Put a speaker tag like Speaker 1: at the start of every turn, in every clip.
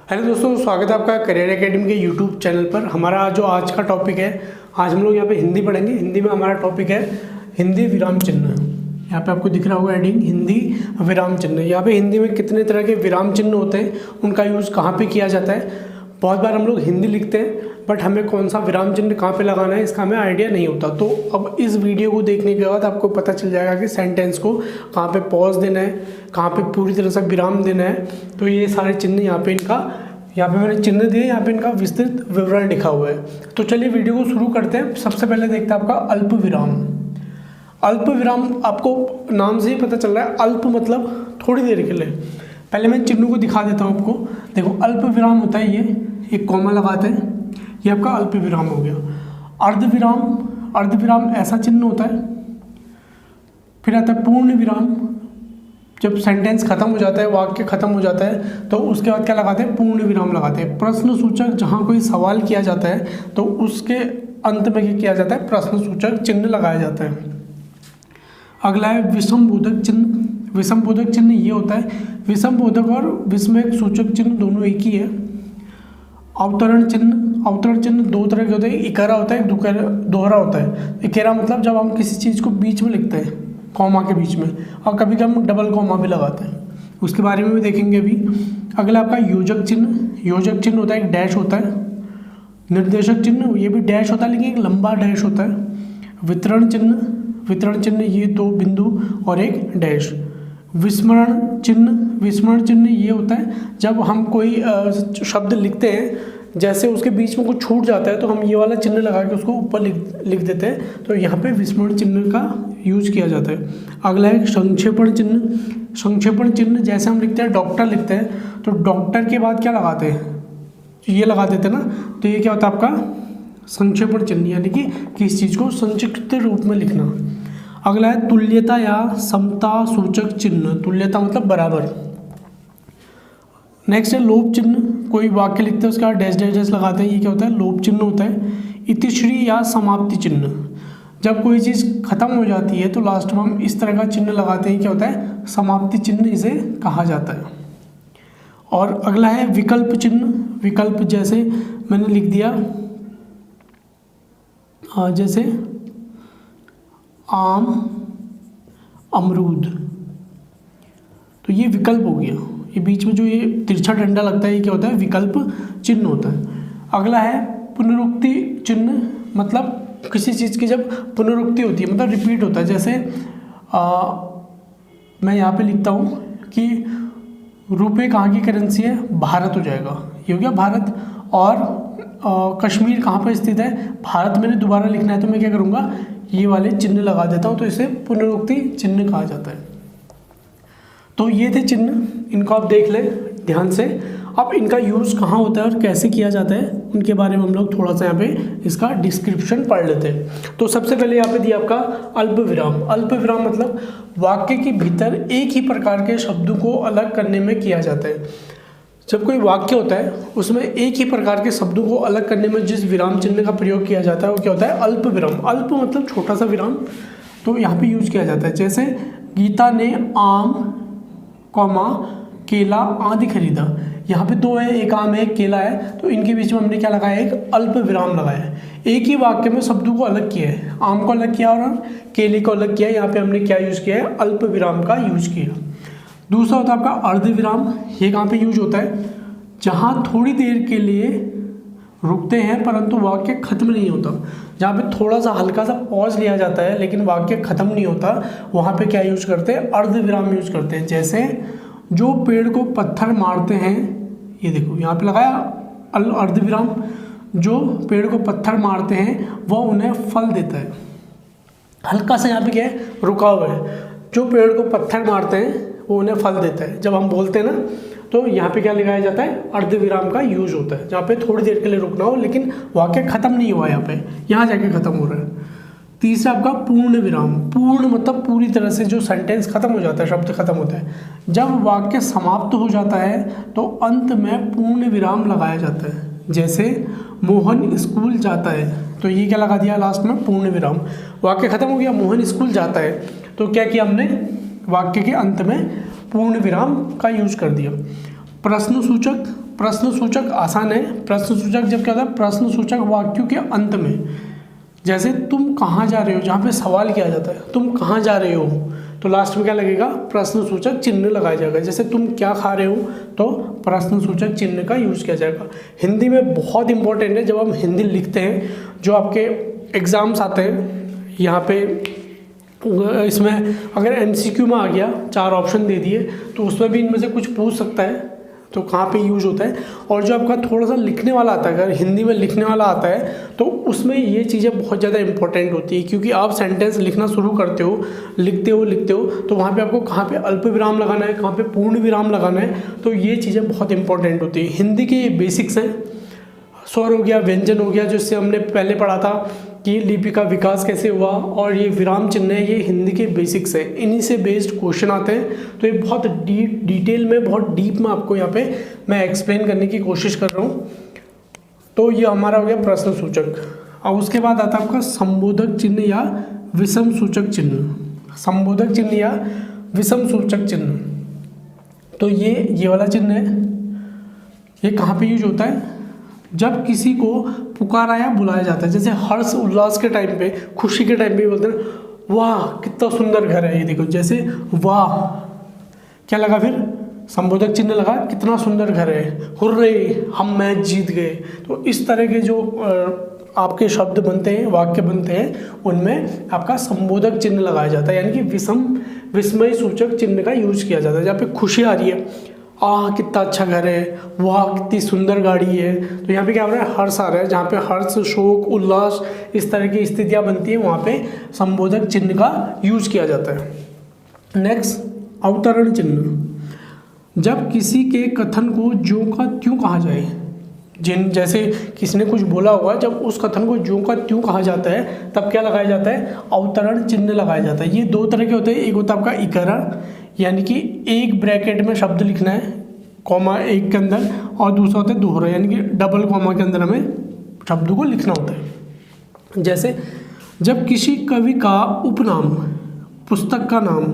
Speaker 1: Hello दोस्तों, स्वागत है आपका करियर एकेडमी के यूट्यूब चैनल पर। हमारा जो आज का टॉपिक है, आज हम लोग यहाँ पे हिंदी पढ़ेंगे। हिंदी में हमारा टॉपिक है हिंदी विराम चिन्ह। यहाँ पे आपको दिख रहा होगा हेडिंग हिंदी विराम चिन्ह। यहाँ पे हिंदी में कितने तरह के विराम चिन्ह होते हैं, उनका यूज़ कहाँ पे किया जाता है। बहुत बार हम लोग हिंदी लिखते हैं बट हमें कौन सा विराम चिन्ह कहाँ पे लगाना है इसका हमें आइडिया नहीं होता। तो अब इस वीडियो को देखने के बाद आपको पता चल जाएगा कि सेंटेंस को कहाँ पे पॉज देना है, कहाँ पे पूरी तरह से विराम देना है। तो ये सारे चिन्ह यहाँ पे मैंने चिन्ह दिए, यहाँ पे इनका विस्तृत विवरण लिखा हुआ है। तो चलिए वीडियो को शुरू करते हैं। सबसे पहले देखते हैं आपका अल्प विराम। अल्प विराम आपको नाम से ही पता चल रहा है, अल्प मतलब थोड़ी देर के लिए। पहले मैं चिन्हों को दिखा देता हूँ आपको। देखो, अल्प विराम होता है ये, एक कॉमा लगाते हैं, ये आपका अल्प विराम हो गया। अर्धविराम, अर्धविराम ऐसा चिन्ह होता है। फिर आता है पूर्ण विराम। जब सेंटेंस खत्म हो जाता है, वाक्य खत्म हो जाता है, तो उसके बाद क्या लगाते हैं, पूर्ण विराम लगाते हैं। प्रश्न सूचक, जहाँ कोई सवाल किया जाता है तो उसके अंत में क्या किया जाता है, प्रश्न सूचक चिन्ह लगाया जाता है। अगला है विषम बोधक चिन्ह। विषम बोधक चिन्ह ये होता है, विषम बोधक और विस्मयक सूचक चिन्ह दोनों एक ही है। अवतरण चिन्ह, अवतरण चिन्ह दो तरह के होते हैं, इकहरा होता है, एक दोहरा होता है। इकहरा मतलब जब हम किसी चीज़ को बीच में लिखते हैं, कॉमा के बीच में, और कभी कभी हम डबल कॉमा भी लगाते हैं, उसके बारे में भी देखेंगे अभी। अगला आपका योजक चिन्ह। योजक चिन्ह होता है, एक डैश होता है। निर्देशक चिन्ह, ये भी डैश होता है लेकिन एक लंबा डैश होता है। वितरण चिन्ह, वितरण चिन्ह ये दो बिंदु और एक डैश। विस्मरण चिन्ह, विस्मरण चिन्ह ये होता है जब हम कोई शब्द लिखते हैं, जैसे उसके बीच में कुछ छूट जाता है तो हम ये वाला चिन्ह लगा के उसको ऊपर लिख देते हैं, तो यहाँ पे विस्मरण चिन्ह का यूज किया जाता है। अगला है संक्षेपण चिन्ह। संक्षेपण चिन्ह जैसे हम लिखते हैं, डॉक्टर लिखते हैं तो डॉक्टर के बाद क्या लगाते हैं, ये लगा देते हैं ना, तो ये क्या होता है आपका संक्षेपण चिन्ह, यानी कि किसी चीज़ को संक्षिप्त रूप में लिखना। अगला है तुल्यता या समता सूचक चिन्ह। तुल्यता मतलब बराबर। नेक्स्ट है लोप चिन्ह। कोई वाक्य लिखते हैं उसके बाद डैश डैश डैश लगाते हैं, ये क्या होता है, लोप चिन्ह होता है। इतिश्री या समाप्ति चिन्ह, जब कोई चीज़ खत्म हो जाती है तो लास्ट में हम इस तरह का चिन्ह लगाते हैं, क्या होता है, समाप्ति चिन्ह इसे कहा जाता है। और अगला है विकल्प चिन्ह। विकल्प जैसे मैंने लिख दिया, जैसे आम, अमरूद, तो ये विकल्प हो गया। ये बीच में जो ये तिरछा डंडा लगता है, ये क्या होता है, विकल्प चिन्ह होता है। अगला है पुनरुक्ति चिन्ह। मतलब किसी चीज़ की जब पुनरुक्ति होती है, मतलब रिपीट होता है। जैसे मैं यहाँ पे लिखता हूँ कि रुपए कहाँ की करेंसी है, भारत हो जाएगा, ये हो गया भारत। और कश्मीर कहाँ पर स्थित है, भारत। मैंने दोबारा लिखना है तो मैं क्या करूँगा, ये वाले चिन्ह लगा देता हूँ, तो इसे पुनरुक्ति चिन्ह कहा जाता है। तो ये थे चिन्ह, इनको आप देख लें ध्यान से। अब इनका यूज़ कहाँ होता है और कैसे किया जाता है, उनके बारे में हम लोग थोड़ा सा यहाँ पे इसका डिस्क्रिप्शन पढ़ लेते हैं। तो सबसे पहले यहाँ पे दिया आपका अल्प विराम। अल्प विराम मतलब वाक्य के भीतर एक ही प्रकार के शब्दों को अलग करने में किया जाता है। जब कोई वाक्य होता है उसमें एक ही प्रकार के शब्दों को अलग करने में जिस विराम चिन्ह का प्रयोग किया जाता है वो क्या होता है, अल्प विराम। अल्प मतलब छोटा सा विराम, तो यहाँ पे यूज किया जाता है। जैसे गीता ने आम, कॉमा, केला आदि खरीदा। यहाँ पे दो है, एक आम है एक केला है, तो इनके बीच में हमने क्या लगाया, एक अल्प विराम लगाया है। एक ही वाक्य में शब्दों को अलग किया है, आम को अलग किया और केले को अलग किया। यहाँ पे हमने क्या यूज किया है, अल्प विराम का यूज किया। दूसरा होता है आपका अर्ध विराम। ये कहाँ पे यूज होता है, जहाँ थोड़ी देर के लिए रुकते हैं परंतु वाक्य खत्म नहीं होता। जहाँ पे थोड़ा सा हल्का सा पॉज लिया जाता है लेकिन वाक्य खत्म नहीं होता, वहाँ पे क्या यूज करते हैं, अर्ध विराम यूज करते हैं। जैसे जो पेड़ को पत्थर मारते हैं, ये देखो यहाँ पे लगाया अर्ध विराम। जो पेड़ को पत्थर मारते हैं वह उन्हें फल देता है। हल्का सा यहाँ पे क्या है, रुका हुआ है। जो पेड़ को पत्थर मारते हैं वो उन्हें फल देता है। जब हम बोलते हैं ना, तो यहाँ पे क्या लगाया जाता है, अर्ध विराम का यूज होता है, जहाँ पे थोड़ी देर के लिए रुकना हो लेकिन वाक्य खत्म नहीं हुआ, यहाँ जाके खत्म हो रहा है। तीसरा आपका पूर्ण विराम। पूर्ण मतलब पूरी तरह से जो सेंटेंस खत्म हो जाता है, शब्द खत्म होता है। जब वाक्य समाप्त हो जाता है तो अंत में पूर्ण विराम लगाया जाता है। जैसे मोहन स्कूल जाता है, तो ये क्या लगा दिया लास्ट में, पूर्ण विराम। वाक्य खत्म हो गया, मोहन स्कूल जाता है, तो क्या किया हमने, वाक्य के अंत में पूर्ण विराम का यूज कर दिया। प्रश्न सूचक, प्रश्न सूचक आसान है। प्रश्न सूचक जब क्या होता है, प्रश्न सूचक वाक्यों के अंत में, जैसे तुम कहाँ जा रहे हो, जहाँ पे सवाल किया जाता है तुम कहाँ जा रहे हो, तो लास्ट में क्या लगेगा, प्रश्न सूचक चिन्ह लगाया जाएगा। जैसे तुम क्या खा रहे हो, तो प्रश्न सूचक चिन्ह का यूज किया जाएगा। हिंदी में बहुत इंपॉर्टेंट है, जब हम हिंदी लिखते हैं, जो आपके एग्जाम्स आते हैं यहाँ पे, इसमें अगर MCQ में आ गया, 4 ऑप्शन दे दिए, तो उसमें भी इनमें से कुछ पूछ सकता है, तो कहाँ पे यूज होता है। और जो आपका थोड़ा सा लिखने वाला आता है, अगर हिंदी में लिखने वाला आता है, तो उसमें ये चीज़ें बहुत ज़्यादा इंपॉर्टेंट होती है, क्योंकि आप सेंटेंस लिखना शुरू करते हो, लिखते हो, तो वहाँ पे आपको कहाँ पे अल्प विराम लगाना है, कहाँ पे पूर्ण विराम लगाना है, तो ये चीज़ें बहुत इंपॉर्टेंट होती है। हिंदी के ये बेसिक्स हैं, स्वर हो गया, व्यंजन हो गया, जिससे हमने पहले पढ़ा था कि लिपि का विकास कैसे हुआ, और ये विराम चिन्ह है, ये हिंदी के बेसिक्स है, इन्हीं से बेस्ड क्वेश्चन आते हैं। तो ये बहुत डिटेल में, बहुत डीप में आपको यहाँ पे मैं एक्सप्लेन करने की कोशिश कर रहा हूँ। तो ये हमारा हो गया प्रश्न सूचक। अब उसके बाद आता है आपका संबोधक चिन्ह या विषम सूचक चिन्ह। संबोधक चिन्ह या विषम सूचक चिन्ह, तो ये वाला चिन्ह है, ये कहाँ पे यूज होता है, जब किसी को पुकारा या बुलाया जाता है। जैसे हर्ष उल्लास के टाइम पे, खुशी के टाइम पे बोलते हैं वाह कितना सुंदर घर है, ये देखो, जैसे वाह, क्या लगा, फिर संबोधक चिन्ह लगा, कितना सुंदर घर है, हुर्रे हम मैच जीत गए। तो इस तरह के जो आपके शब्द बनते हैं, वाक्य बनते हैं, उनमें आपका संबोधक चिन्ह लगाया जाता है, यानी कि विस्मय सूचक चिन्ह का यूज किया जाता है। जहाँ पे खुशी आ रही है, आह कितना अच्छा घर है, वाह कितनी सुंदर गाड़ी है, तो यहाँ पे क्या हो रहा है, हर्ष आ रहा है। जहाँ पे हर्ष, शोक, उल्लास, इस तरह की स्थितियाँ बनती है, वहाँ पे संबोधक चिन्ह का यूज किया जाता है। नेक्स्ट, अवतरण चिन्ह। जब किसी के कथन को ज्यों का त्यों कहा जाए, जैसे किसी ने कुछ बोला हुआ, जब उस कथन को ज्यों का त्यों कहा जाता है, तब क्या लगाया जाता है, अवतरण चिन्ह लगाया जाता है। ये 2 तरह के होते हैं, एक होता है आपका इकारा, यानी कि एक ब्रैकेट में शब्द लिखना है, कॉमा एक के अंदर, और दूसरा होता है दोहरा, यानी कि डबल कॉमा के अंदर हमें शब्द को लिखना होता है। जैसे जब किसी कवि का उपनाम, पुस्तक का नाम,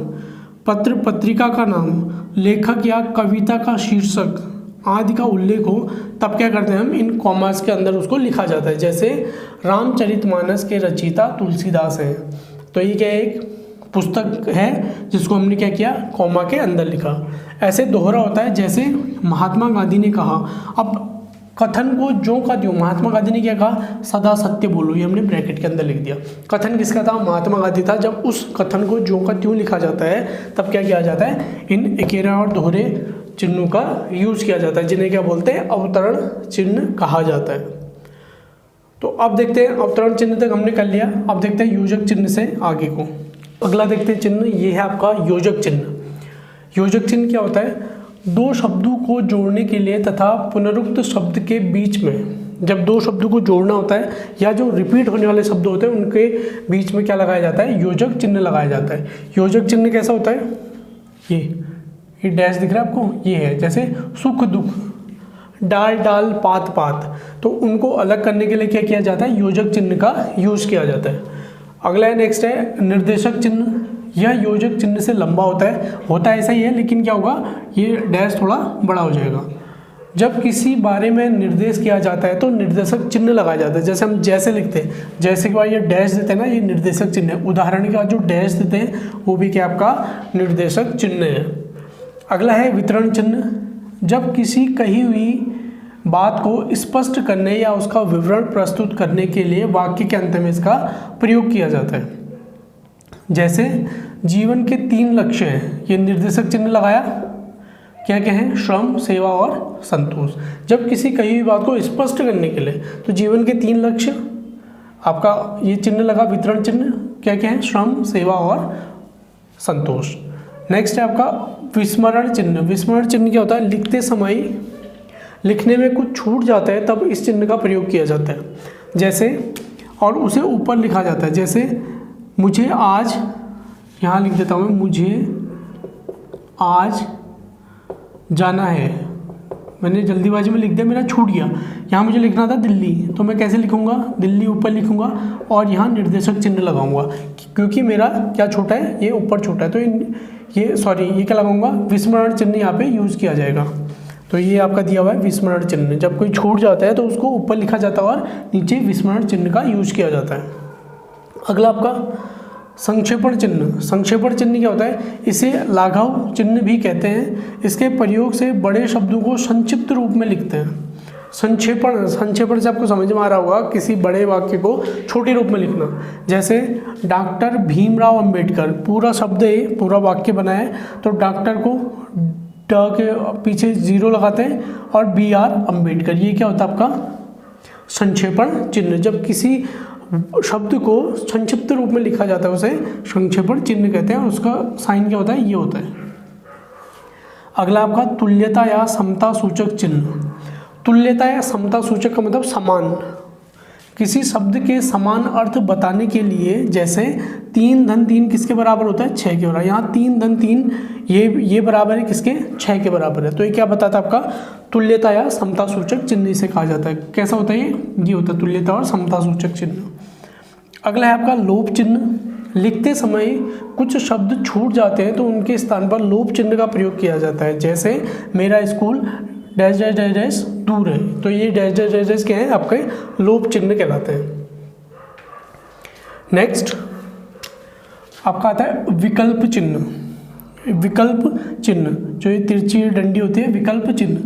Speaker 1: पत्र पत्रिका का नाम, लेखक या कविता का शीर्षक आदि का उल्लेख हो, तब क्या करते हैं हम, इन कॉमास के अंदर उसको लिखा जाता है। जैसे रामचरितमानस के रचयिता तुलसीदास हैं, तो ये क्या है, एक पुस्तक है जिसको हमने क्या किया, कॉमा के अंदर लिखा। ऐसे दोहरा होता है, जैसे महात्मा गांधी ने कहा, अब कथन को ज्यों का त्यों, महात्मा गांधी ने क्या कहा, सदा सत्य बोलो, ये हमने ब्रैकेट के अंदर लिख दिया। कथन किसका था, महात्मा गांधी था। जब उस कथन को ज्यों का त्यों लिखा जाता है, तब क्या किया जाता है, इन इकेरा और दोहरे चिन्हों का यूज किया जाता है, जिन्हें क्या बोलते हैं, अवतरण चिन्ह कहा जाता है। तो अब देखते हैं, अवतरण चिन्ह तक हमने कर लिया, अब देखते हैं योजक चिन्ह से आगे को। अगला देखते हैं चिन्ह, ये है आपका योजक चिन्ह। योजक चिन्ह क्या होता है, 2 शब्दों को जोड़ने के लिए तथा पुनरुक्त शब्द के बीच में, जब 2 शब्दों को जोड़ना होता है या जो रिपीट होने वाले शब्द होते हैं, उनके बीच में क्या लगाया जाता है, योजक चिन्ह लगाया जाता है। योजक चिन्ह कैसा होता है, ये डैश दिख रहा है आपको, ये है, जैसे सुख दुख, डाल डाल, पात पात, तो उनको अलग करने के लिए क्या किया जाता है, योजक चिन्ह का यूज किया जाता है। अगला है, नेक्स्ट है निर्देशक चिन्ह। यह योजक चिन्ह से लंबा होता है ऐसा ही है, लेकिन क्या होगा, ये डैश थोड़ा बड़ा हो जाएगा। जब किसी बारे में निर्देश किया जाता है तो निर्देशक चिन्ह लगाया जाता है। जैसे हम जैसे लिखते हैं, जैसे के बाद ये डैश देते हैं ना, ये निर्देशक चिन्ह है। उदाहरण के बाद जो डैश देते हैं वो भी क्या आपका निर्देशक चिन्ह है। अगला है वितरण चिन्ह। जब किसी कही हुई बात को स्पष्ट करने या उसका विवरण प्रस्तुत करने के लिए वाक्य के अंत में इसका प्रयोग किया जाता है। जैसे जीवन के 3 लक्ष्य हैं, ये निर्देशक चिन्ह लगाया, क्या क्या है, श्रम, सेवा और संतोष। जब किसी कही हुई बात को स्पष्ट करने के लिए, तो जीवन के 3 लक्ष्य, आपका ये चिन्ह लगा वितरण चिन्ह, क्या क्या है, श्रम, सेवा और संतोष। नेक्स्ट है आपका विस्मरण चिन्ह। विस्मरण चिन्ह क्या होता है, लिखते समय लिखने में कुछ छूट जाता है तब इस चिन्ह का प्रयोग किया जाता है। जैसे, और उसे ऊपर लिखा जाता है, जैसे मुझे आज, यहाँ लिख देता हूँ मैं, मुझे आज जाना है, मैंने जल्दीबाजी में लिख दिया, मेरा छूट गया। यहाँ मुझे लिखना था दिल्ली, तो मैं कैसे लिखूँगा, दिल्ली ऊपर लिखूँगा और यहाँ निर्देशक चिन्ह लगाऊंगा, क्योंकि मेरा क्या छोटा है, ये ऊपर छोटा है, तो ये क्या लगाऊंगा, विस्मरण चिन्ह यहाँ पे यूज़ किया जाएगा। तो ये आपका दिया हुआ है विस्मरण चिन्ह। जब कोई छूट जाता है तो उसको ऊपर लिखा जाता है और नीचे विस्मरण चिन्ह का यूज किया जाता है। अगला आपका संक्षेपण चिन्ह। संक्षेपण चिन्ह क्या होता है? इसे लाघव चिन्ह भी कहते हैं। इसके प्रयोग से बड़े शब्दों को संक्षिप्त रूप में लिखते हैं। संक्षेपण से आपको समझ में आ रहा होगा, किसी बड़े वाक्य को छोटे रूप में लिखना। जैसे डॉक्टर भीमराव अंबेडकर, पूरा शब्द है, पूरा वाक्य बना है, तो डॉक्टर को ड के पीछे 0 लगाते हैं और BR अंबेडकर, ये क्या होता है आपका संक्षेपण चिन्ह। जब किसी शब्द को संक्षिप्त रूप में लिखा जाता है उसे संक्षेपण चिन्ह कहते हैं, और उसका साइन क्या होता है? ये होता है। अगला आपका तुल्यता या समता सूचक चिन्ह। तुल्यता या समता सूचक का मतलब समान, किसी शब्द के समान अर्थ बताने के लिए, जैसे 3 धन 3 किसके बराबर होता है? 6 के बराबर। यहाँ 3 धन 3 ये बराबर है किसके? 6 के बराबर है। तो ये क्या बताता है? आपका तुल्यता या समता सूचक चिन्ह इसे कहा जाता है। कैसा होता है ये होता है तुल्यता और समता सूचक चिन्ह। अगला है आपका लोप चिन्ह। लिखते समय कुछ शब्द छूट जाते हैं तो उनके स्थान पर लोप चिन्ह का प्रयोग किया जाता है। जैसे मेरा school dash dash dash dash दूर है, तो ये डैश डैश डैश डैश क्या है? आपके लोप चिन्ह कहलाते हैं। नेक्स्ट आपका आता है विकल्प चिन्ह। विकल्प चिन्ह, जो ये तिरछी डंडी होती है, विकल्प चिन्ह।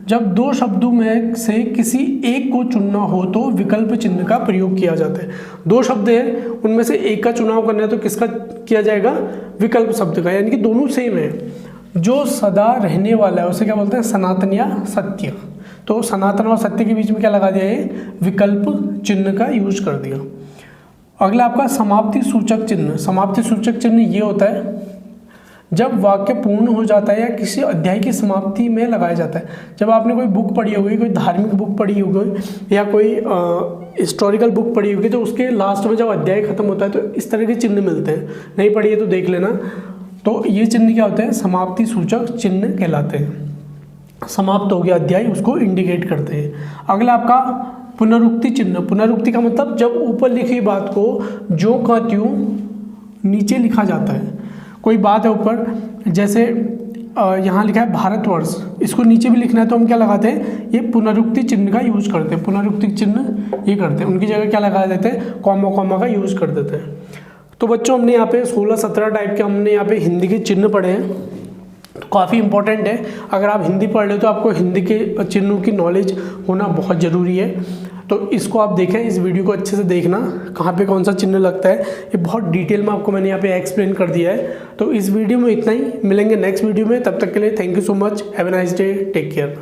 Speaker 1: जब 2 शब्दों में से किसी एक को चुनना हो तो विकल्प चिन्ह का प्रयोग किया जाता है। 2 शब्द हैं, उनमें से एक का चुनाव करना है तो किसका किया जाएगा? विकल्प शब्द का, यानी कि दोनों सेम है। जो सदा रहने वाला है उसे क्या बोलते हैं? सनातन या सत्य। तो सनातन और सत्य के बीच में क्या लगा दिया? ये विकल्प चिन्ह का यूज कर दिया। अगला आपका समाप्ति सूचक चिन्ह। समाप्ति सूचक चिन्ह ये होता है जब वाक्य पूर्ण हो जाता है या किसी अध्याय की समाप्ति में लगाया जाता है। जब आपने कोई बुक पढ़ी होगी, कोई धार्मिक बुक पढ़ी होगी या कोई हिस्टोरिकल बुक पढ़ी होगी, तो उसके लास्ट में जब अध्याय खत्म होता है तो इस तरह के चिन्ह मिलते हैं। नहीं पढ़ी है तो देख लेना। तो ये चिन्ह क्या होते हैं? समाप्ति सूचक चिन्ह कहलाते हैं। समाप्त हो गया अध्याय, उसको इंडिकेट करते हैं। अगला आपका पुनरुक्ति चिन्ह। पुनरुक्ति का मतलब जब ऊपर लिखी बात को जो का त्यों नीचे लिखा जाता है। कोई बात है ऊपर, जैसे यहाँ लिखा है भारतवर्ष, इसको नीचे भी लिखना है तो हम क्या लगाते हैं? ये पुनरुक्ति चिन्ह का यूज करते हैं। पुनरुक्ति चिन्ह ये करते हैं, उनकी जगह क्या लगा देते हैं? कॉमा का यूज कर देते हैं। तो बच्चों हमने यहाँ पे 16-17 टाइप के हमने यहाँ पे हिंदी के चिन्ह पढ़े हैं, तो काफ़ी इंपॉर्टेंट है। अगर आप हिंदी पढ़ रहे हो तो आपको हिंदी के चिन्हों की नॉलेज होना बहुत ज़रूरी है। तो इसको आप देखें, इस वीडियो को अच्छे से देखना, कहाँ पे कौन सा चिन्ह लगता है, ये बहुत डिटेल में आपको मैंने यहाँ पे एक्सप्लेन कर दिया है। तो इस वीडियो में इतना ही, मिलेंगे नेक्स्ट वीडियो में। तब तक के लिए thank you so much, have a nice day, take care.